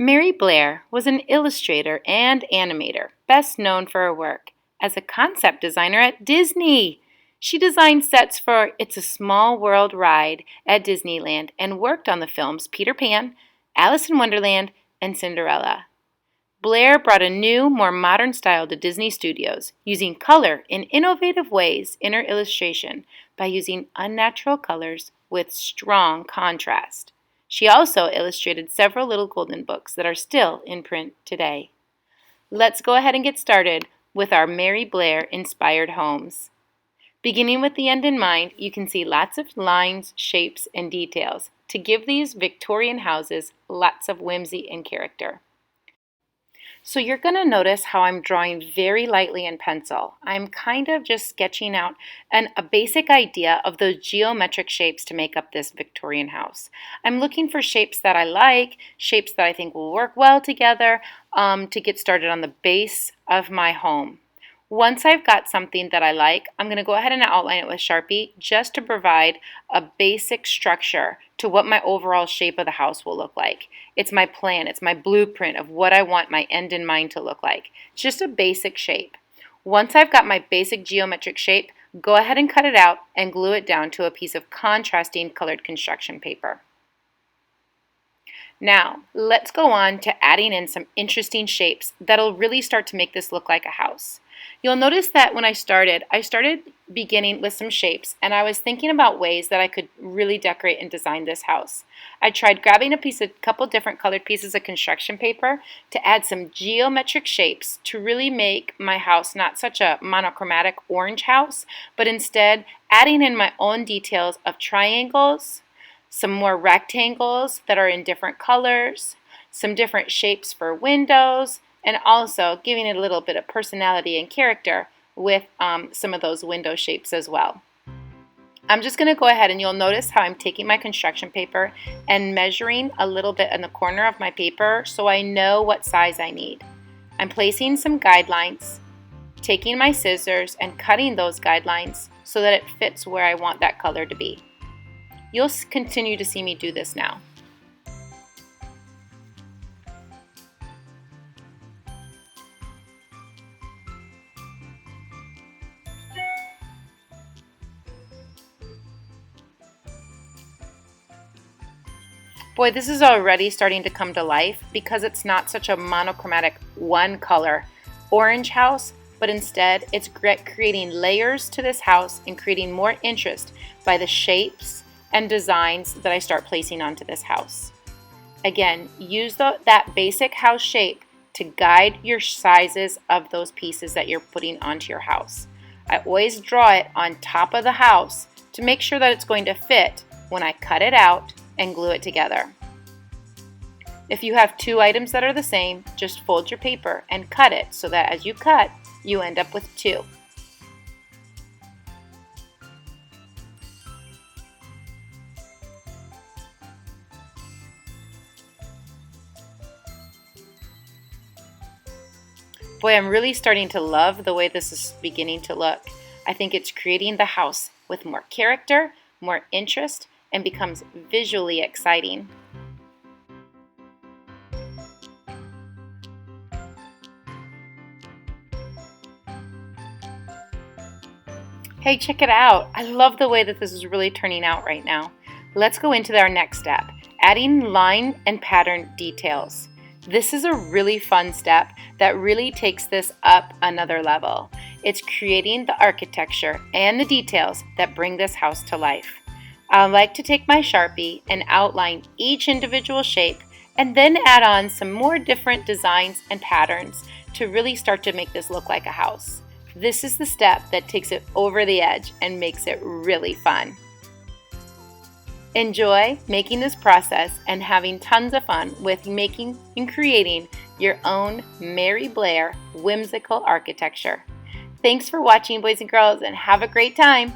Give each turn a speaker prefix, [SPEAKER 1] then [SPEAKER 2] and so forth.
[SPEAKER 1] Mary Blair was an illustrator and animator, best known for her work as a concept designer at Disney. She designed sets for It's a Small World ride at Disneyland and worked on the films Peter Pan, Alice in Wonderland, and Cinderella. Blair brought a new, more modern style to Disney Studios, using color in innovative ways in her illustration by using unnatural colors with strong contrast. She also illustrated several little golden books that are still in print today. Let's go ahead and get started with our Mary Blair inspired homes. Beginning with the end in mind, you can see lots of lines, shapes, and details to give these Victorian houses lots of whimsy and character. So you're going to notice how I'm drawing very lightly in pencil. I'm kind of just sketching out a basic idea of those geometric shapes to make up this Victorian house. I'm looking for shapes that I like, shapes that I think will work well together to get started on the base of my home. Once I've got something that I like, I'm going to go ahead and outline it with Sharpie just to provide a basic structure to what my overall shape of the house will look like. It's my plan, it's my blueprint of what I want my end in mind to look like. It's just a basic shape. Once I've got my basic geometric shape, go ahead and cut it out and glue it down to a piece of contrasting colored construction paper. Now, let's go on to adding in some interesting shapes that'll really start to make this look like a house. You'll notice that when I started beginning with some shapes, and I was thinking about ways that I could really decorate and design this house. I tried grabbing a couple different colored pieces of construction paper to add some geometric shapes to really make my house not such a monochromatic orange house, but instead adding in my own details of triangles, some more rectangles that are in different colors, some different shapes for windows, and also giving it a little bit of personality and character with some of those window shapes as well. I'm just going to go ahead and you'll notice how I'm taking my construction paper and measuring a little bit in the corner of my paper so I know what size I need. I'm placing some guidelines, taking my scissors and cutting those guidelines so that it fits where I want that color to be. You'll continue to see me do this now. Boy, this is already starting to come to life because it's not such a monochromatic one color orange house, but instead it's creating layers to this house and creating more interest by the shapes and designs that I start placing onto this house. Again, use that basic house shape to guide your sizes of those pieces that you're putting onto your house. I always draw it on top of the house to make sure that it's going to fit when I cut it out and glue it together. If you have two items that are the same, just fold your paper and cut it so that as you cut, you end up with two. Boy, I'm really starting to love the way this is beginning to look. I think it's creating the house with more character, more interest, and becomes visually exciting. Hey, check it out. I love the way that this is really turning out right now. Let's go into our next step, adding line and pattern details. This is a really fun step that really takes this up another level. It's creating the architecture and the details that bring this house to life. I like to take my Sharpie and outline each individual shape and then add on some more different designs and patterns to really start to make this look like a house. This is the step that takes it over the edge and makes it really fun. Enjoy making this process and having tons of fun with making and creating your own Mary Blair whimsical architecture. Thanks for watching, boys and girls, and have a great time.